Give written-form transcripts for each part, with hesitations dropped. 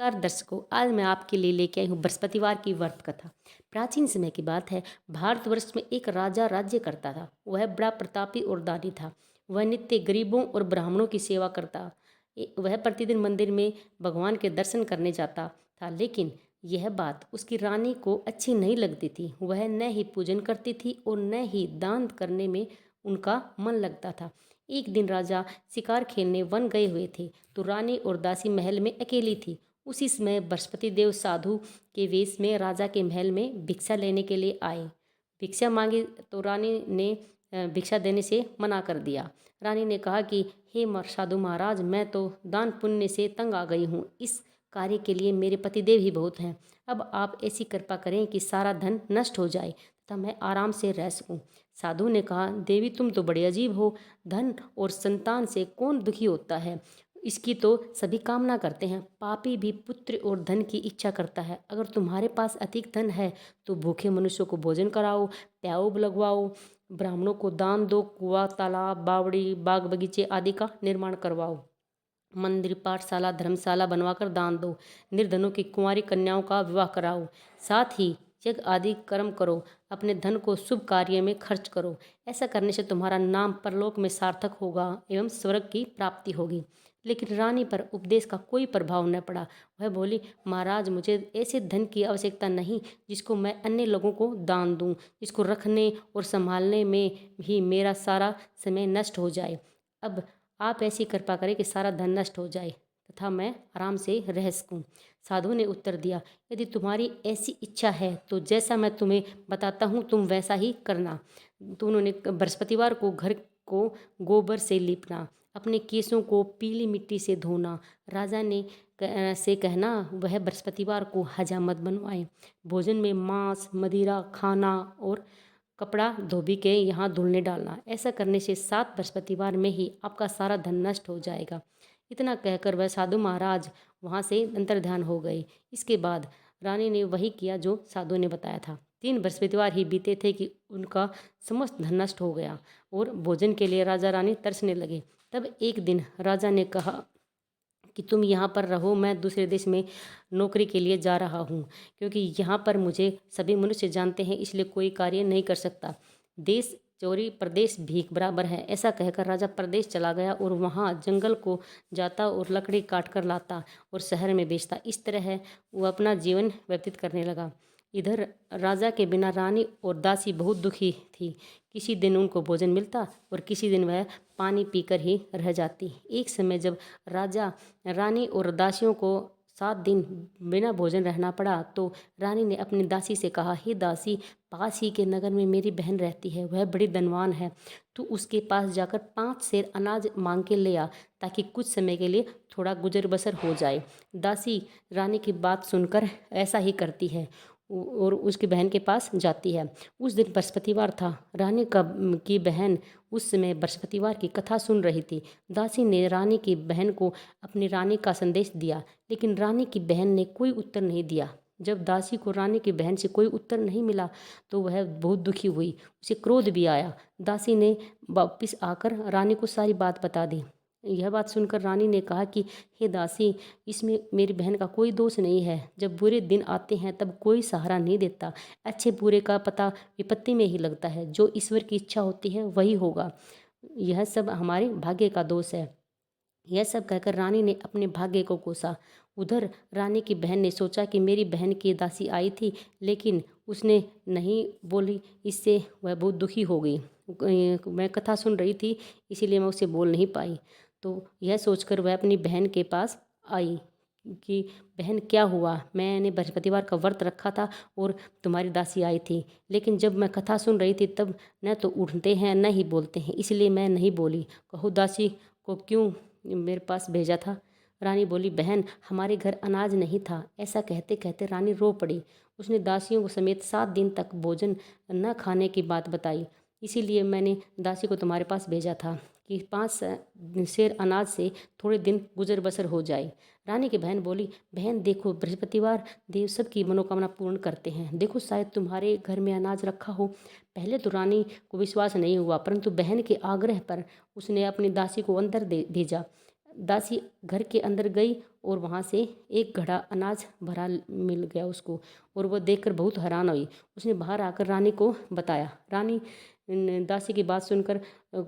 नमस्कार दर्शकों, आज मैं आपके लिए लेके आई हूँ बृहस्पतिवार की व्रत कथा। प्राचीन समय की बात है। भारतवर्ष में एक राजा राज्य करता था। वह बड़ा प्रतापी और दानी था। वह नित्य गरीबों और ब्राह्मणों की सेवा करता। वह प्रतिदिन मंदिर में भगवान के दर्शन करने जाता था, लेकिन यह बात उसकी रानी को अच्छी नहीं लगती थी। वह न ही पूजन करती थी और न ही दान करने में उनका मन लगता था। एक दिन राजा शिकार खेलने वन गए हुए थे, तो रानी और दासी महल में अकेली थी। उसी समय बृहस्पति देव साधु के वेश में राजा के महल में भिक्षा लेने के लिए आए। भिक्षा मांगी तो रानी ने भिक्षा देने से मना कर दिया। रानी ने कहा कि हे साधु महाराज, मैं तो दान पुण्य से तंग आ गई हूँ। इस कार्य के लिए मेरे पतिदेव ही बहुत हैं। अब आप ऐसी कृपा करें कि सारा धन नष्ट हो जाए तथा मैं आराम से रह सकूं। साधु ने कहा, देवी तुम तो बड़े अजीब हो। धन और संतान से कौन दुखी होता है? इसकी तो सभी कामना करते हैं। पापी भी पुत्र और धन की इच्छा करता है। अगर तुम्हारे पास अधिक धन है तो भूखे मनुष्यों को भोजन कराओ, प्याऊ लगवाओ, ब्राह्मणों को दान दो, कुआं, तालाब, बावड़ी, बाग बगीचे आदि का निर्माण करवाओ, मंदिर, पाठशाला, धर्मशाला बनवाकर दान दो, निर्धनों की कुंवारी कन्याओं का विवाह कराओ, साथ ही यज्ञ आदि कर्म करो, अपने धन को शुभ कार्य में खर्च करो। ऐसा करने से तुम्हारा नाम परलोक में सार्थक होगा एवं स्वर्ग की प्राप्ति होगी। लेकिन रानी पर उपदेश का कोई प्रभाव न पड़ा। वह बोली, महाराज, मुझे ऐसे धन की आवश्यकता नहीं जिसको मैं अन्य लोगों को दान दूं, जिसको रखने और संभालने में भी मेरा सारा समय नष्ट हो जाए। अब आप ऐसी कृपा करें कि सारा धन नष्ट हो जाए तथा मैं आराम से रह सकूं। साधु ने उत्तर दिया, यदि तुम्हारी ऐसी इच्छा है तो जैसा मैं तुम्हें बताता हूँ तुम वैसा ही करना। तो उन्होंने बृहस्पतिवार को घर को गोबर से लीपना, अपने केसों को पीली मिट्टी से धोना। राजा ने से कहना वह बृहस्पतिवार को हजामत बनवाए। भोजन में मांस, मदिरा खाना और कपड़ा धोबी के यहाँ धुलने डालना। ऐसा करने से 7 बृहस्पतिवार में ही आपका सारा धन नष्ट हो जाएगा। इतना कहकर वह साधु महाराज वहाँ से अंतर्ध्यान हो गए। इसके बाद रानी ने वही किया जो साधु ने बताया था। 3 बृहस्पतिवार ही बीते थे कि उनका समस्त धन नष्ट हो गया और भोजन के लिए राजा रानी तरसने लगे। तब एक दिन राजा ने कहा कि तुम यहाँ पर रहो, मैं दूसरे देश में नौकरी के लिए जा रहा हूँ, क्योंकि यहाँ पर मुझे सभी मनुष्य जानते हैं, इसलिए कोई कार्य नहीं कर सकता। देश चोरी प्रदेश भीख बराबर है। ऐसा कहकर राजा प्रदेश चला गया और वहाँ जंगल को जाता और लकड़ी काट कर लाता और शहर में बेचता। इस तरह वो अपना जीवन व्यतीत करने लगा। इधर राजा के बिना रानी और दासी बहुत दुखी थी। किसी दिन उनको भोजन मिलता और किसी दिन वह पानी पीकर ही रह जाती। एक समय जब राजा रानी और दासियों को 7 दिन बिना भोजन रहना पड़ा तो रानी ने अपनी दासी से कहा, हे दासी, पास ही के नगर में मेरी बहन रहती है, वह बड़ी धनवान है। तू उसके पास जाकर 5 सेर अनाज मांग के ले आ, ताकि कुछ समय के लिए थोड़ा गुजर बसर हो जाए। दासी रानी की बात सुनकर ऐसा ही करती है और उसकी बहन के पास जाती है। उस दिन बृहस्पतिवार था। रानी की बहन उस समय बृहस्पतिवार की कथा सुन रही थी। दासी ने रानी की बहन को अपनी रानी का संदेश दिया, लेकिन रानी की बहन ने कोई उत्तर नहीं दिया। जब दासी को रानी की बहन से कोई उत्तर नहीं मिला तो वह बहुत दुखी हुई, उसे क्रोध भी आया। दासी ने वापिस आकर रानी को सारी बात बता दी। यह बात सुनकर रानी ने कहा कि हे दासी, इसमें मेरी बहन का कोई दोष नहीं है। जब बुरे दिन आते हैं तब कोई सहारा नहीं देता। अच्छे बुरे का पता विपत्ति में ही लगता है। जो ईश्वर की इच्छा होती है वही होगा। यह सब हमारे भाग्य का दोष है। यह सब कहकर रानी ने अपने भाग्य को कोसा। उधर रानी की बहन ने सोचा कि मेरी बहन की दासी आई थी, लेकिन उसने नहीं बोली। इससे वह बहुत दुखी हो गई। मैं कथा सुन रही थी, इसीलिए मैं उसे बोल नहीं पाई। तो यह सोचकर वह अपनी बहन के पास आई कि बहन, क्या हुआ? मैंने बृहस्पतिवार का व्रत रखा था और तुम्हारी दासी आई थी, लेकिन जब मैं कथा सुन रही थी तब न तो उठते हैं न ही बोलते हैं, इसलिए मैं नहीं बोली। कहो, दासी को क्यों मेरे पास भेजा था? रानी बोली, बहन, हमारे घर अनाज नहीं था। ऐसा कहते कहते रानी रो पड़ी। उसने दासियों को समेत 7 दिन तक भोजन न खाने की बात बताई। इसीलिए मैंने दासी को तुम्हारे पास भेजा था कि 5 सेर अनाज से थोड़े दिन गुजर बसर हो जाए। रानी की बहन बोली, बहन देखो, बृहस्पतिवार देव सबकी मनोकामना पूर्ण करते हैं। देखो, शायद तुम्हारे घर में अनाज रखा हो। पहले तो रानी को विश्वास नहीं हुआ, परंतु बहन के आग्रह पर उसने अपनी दासी को अंदर भेजा। दासी घर के अंदर गई और वहाँ से एक घड़ा अनाज भरा मिल गया उसको, और वह देखकर बहुत हैरान हुई। उसने बाहर आकर रानी को बताया। रानी दासी की बात सुनकर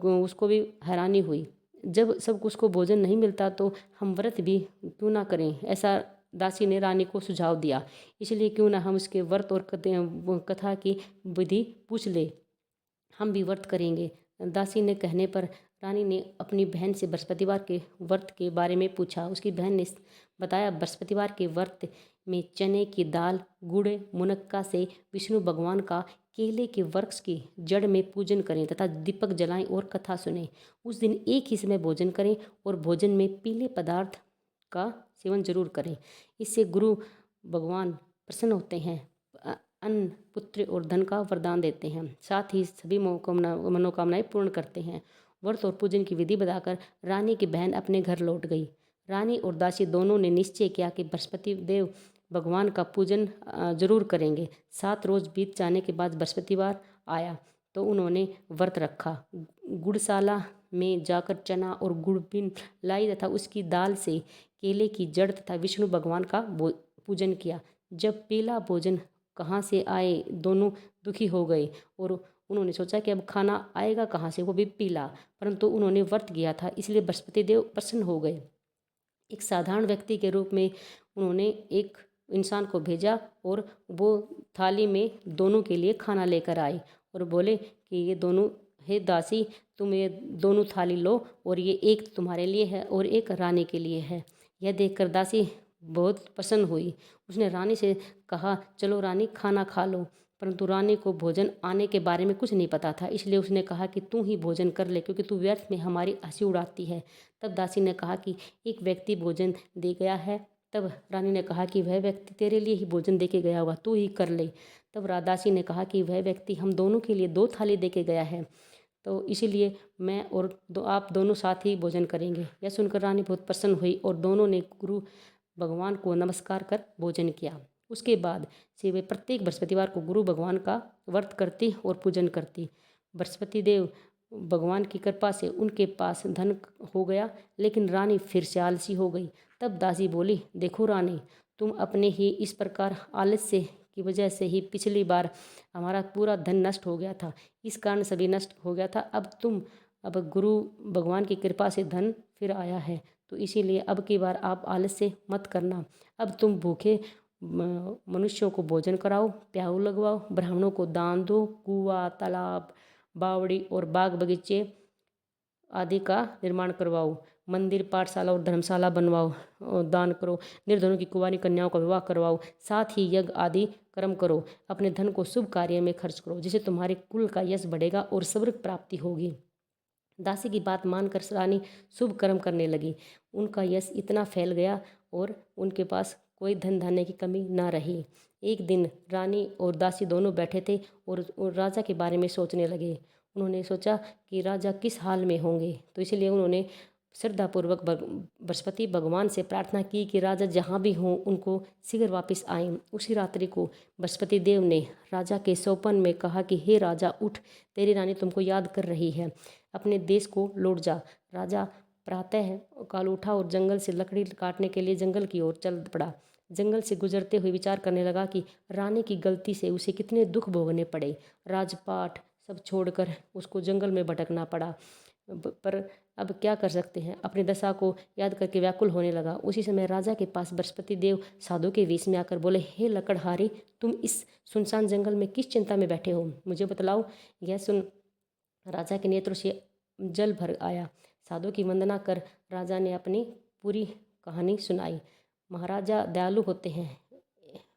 उसको भी हैरानी हुई। जब सब उसको भोजन नहीं मिलता तो हम व्रत भी क्यों ना करें, ऐसा दासी ने रानी को सुझाव दिया। इसलिए क्यों ना हम उसके व्रत और कथा की विधि पूछ ले, हम भी व्रत करेंगे। दासी ने कहने पर रानी ने अपनी बहन से बृहस्पतिवार के व्रत के बारे में पूछा। उसकी बहन ने बताया, बृहस्पतिवार के व्रत में चने की दाल, गुड़, मुनक्का से विष्णु भगवान का केले के वृक्ष की जड़ में पूजन करें तथा दीपक जलाएं और कथा सुनें। उस दिन एक ही समय भोजन करें और भोजन में पीले पदार्थ का सेवन जरूर करें। इससे गुरु भगवान प्रसन्न होते हैं, अन्न, पुत्र और धन का वरदान देते हैं, साथ ही सभी मनोकामनाएं पूर्ण करते हैं। व्रत और पूजन की विधि बताकर रानी की बहन अपने घर लौट गई। रानी और दासी दोनों ने निश्चय किया कि बृहस्पति देव भगवान का पूजन जरूर करेंगे। 7 रोज बीत जाने के बाद बृहस्पतिवार आया तो उन्होंने व्रत रखा। गुड़शाला में जाकर चना और गुड़ बिन लाई तथा उसकी दाल से केले की जड़ तथा विष्णु भगवान का पूजन किया। जब पीला भोजन कहाँ से आए, दोनों दुखी हो गए और उन्होंने सोचा कि अब खाना आएगा कहाँ से, वो भी पीला। परंतु उन्होंने व्रत किया था, इसलिए बृहस्पति देव प्रसन्न हो गए। एक साधारण व्यक्ति के रूप में उन्होंने एक इंसान को भेजा और वो थाली में दोनों के लिए खाना लेकर आए और बोले कि ये दोनों, हे दासी, तुम ये दोनों थाली लो और ये एक तुम्हारे लिए है और एक रानी के लिए है। यह देखकर दासी बहुत प्रसन्न हुई। उसने रानी से कहा, चलो रानी, खाना खा लो। परंतु रानी को भोजन आने के बारे में कुछ नहीं पता था, इसलिए उसने कहा कि तू ही भोजन कर ले, क्योंकि तू व्यर्थ में हमारी हंसी उड़ाती है। तब दासी ने कहा कि एक व्यक्ति भोजन दे गया है। तब रानी ने कहा कि वह व्यक्ति तेरे लिए ही भोजन दे के गया होगा, तू ही कर ले। तब दासी ने कहा कि वह व्यक्ति हम दोनों के लिए 2 थाली दे के गया है, तो इसीलिए मैं और आप दोनों साथ ही भोजन करेंगे। यह सुनकर रानी बहुत प्रसन्न हुई और दोनों ने गुरु भगवान को नमस्कार कर भोजन किया। उसके बाद से वे प्रत्येक बृहस्पतिवार को गुरु भगवान का व्रत करती और पूजन करती। बृहस्पति देव भगवान की कृपा से उनके पास धन हो गया, लेकिन रानी फिर से आलसी हो गई। तब दासी बोली, देखो रानी, तुम अपने ही इस प्रकार आलस्य की वजह से ही पिछली बार हमारा पूरा धन नष्ट हो गया था, इस कारण सभी नष्ट हो गया था। अब गुरु भगवान की कृपा से धन फिर आया है, तो इसीलिए अब की बार आप आलस्य मत करना। अब तुम भूखे मनुष्यों को भोजन कराओ, प्याऊ लगवाओ, ब्राह्मणों को दान दो, कुआं, तालाब, बावड़ी और बाग बगीचे आदि का निर्माण करवाओ, मंदिर, पाठशाला और धर्मशाला बनवाओ और दान करो, निर्धनों की कुंवारी कन्याओं का विवाह करवाओ, साथ ही यज्ञ आदि कर्म करो। अपने धन को शुभ कार्य में खर्च करो, जिससे तुम्हारे कुल का यश बढ़ेगा और स्वर्ग प्राप्ति होगी। दासी की बात मानकर रानी शुभ कर्म करने लगी। उनका यश इतना फैल गया और उनके पास कोई धन धान्य की कमी ना रही। एक दिन रानी और दासी दोनों बैठे थे और राजा के बारे में सोचने लगे। उन्होंने सोचा कि राजा किस हाल में होंगे, तो इसलिए उन्होंने श्रद्धापूर्वक बृहस्पति भगवान से प्रार्थना की कि राजा जहाँ भी हों उनको शीघ्र वापस आएं। उसी रात्रि को बृहस्पति देव ने राजा के स्वप्न में कहा कि हे राजा, उठ, तेरी रानी तुमको याद कर रही है, अपने देश को लौट जा। राजा प्रातः काल उठा और जंगल से लकड़ी काटने के लिए जंगल की ओर चल पड़ा। जंगल से गुजरते हुए विचार करने लगा कि रानी की गलती से उसे कितने दुख भोगने पड़े। राजपाट सब छोड़कर उसको जंगल में भटकना पड़ा, पर अब क्या कर सकते हैं। अपनी दशा को याद करके व्याकुल होने लगा। उसी समय राजा के पास बृहस्पति देव साधु के वेश में आकर बोले, हे लकड़हारी, तुम इस सुनसान जंगल में किस चिंता में बैठे हो, मुझे बतलाओ। यह सुन राजा के नेत्रों से जल भर आया। साधु की वंदना कर राजा ने अपनी पूरी कहानी सुनाई। महाराजा दयालु होते हैं।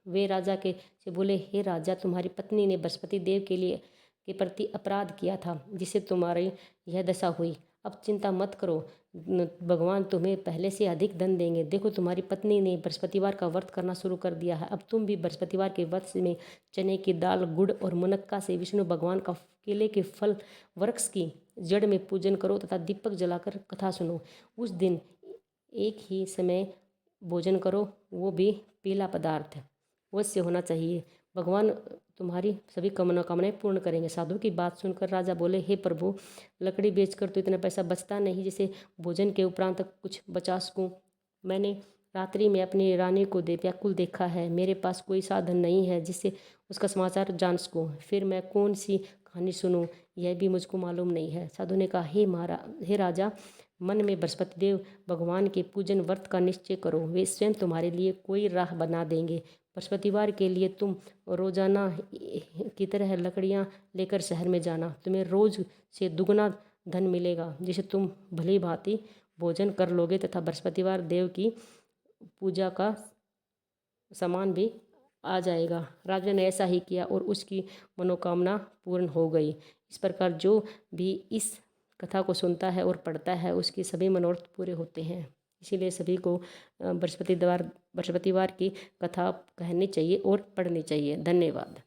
वे राजा के से बोले, हे राजा, तुम्हारी पत्नी ने बृहस्पति देव के प्रति अपराध किया था, जिससे तुम्हारी यह दशा हुई। अब चिंता मत करो, भगवान तुम्हें पहले से अधिक धन देंगे। देखो, तुम्हारी पत्नी ने बृहस्पतिवार का व्रत करना शुरू कर दिया है। अब तुम भी बृहस्पतिवार के व्रत में चने की दाल, गुड़ और मुनक्का से विष्णु भगवान का केले के फल वृक्ष की जड़ में पूजन करो तथा दीपक जलाकर कथा सुनो। उस दिन एक ही समय भोजन करो, वो भी पीला पदार्थ वैसे होना चाहिए। भगवान तुम्हारी सभी मनोकामनाएं पूर्ण करेंगे। साधु की बात सुनकर राजा बोले, हे प्रभु, लकड़ी बेचकर तो इतना पैसा बचता नहीं जिसे भोजन के उपरांत तक कुछ बचा सकूं। मैंने रात्रि में अपनी रानी को व्याकुल देखा है। मेरे पास कोई साधन नहीं है जिससे उसका समाचार जान सकूं। फिर मैं कौन सी कहानी सुनूं, यह भी मुझको मालूम नहीं है। साधु ने कहा, हे राजा, मन में बृहस्पति देव भगवान के पूजन व्रत का निश्चय करो। वे स्वयं तुम्हारे लिए कोई राह बना देंगे। बृहस्पतिवार के लिए तुम रोजाना की तरह लकड़ियाँ लेकर शहर में जाना। तुम्हें रोज से दुगना धन मिलेगा, जिसे तुम भली भांति भोजन कर लोगे तथा बृहस्पतिवार देव की पूजा का सामान भी आ जाएगा। राजा ने ऐसा ही किया और उसकी मनोकामना पूर्ण हो गई। इस प्रकार जो भी इस कथा को सुनता है और पढ़ता है उसके सभी मनोरथ पूरे होते हैं। इसीलिए सभी को बृहस्पतिवार की कथा कहनी चाहिए और पढ़नी चाहिए। धन्यवाद।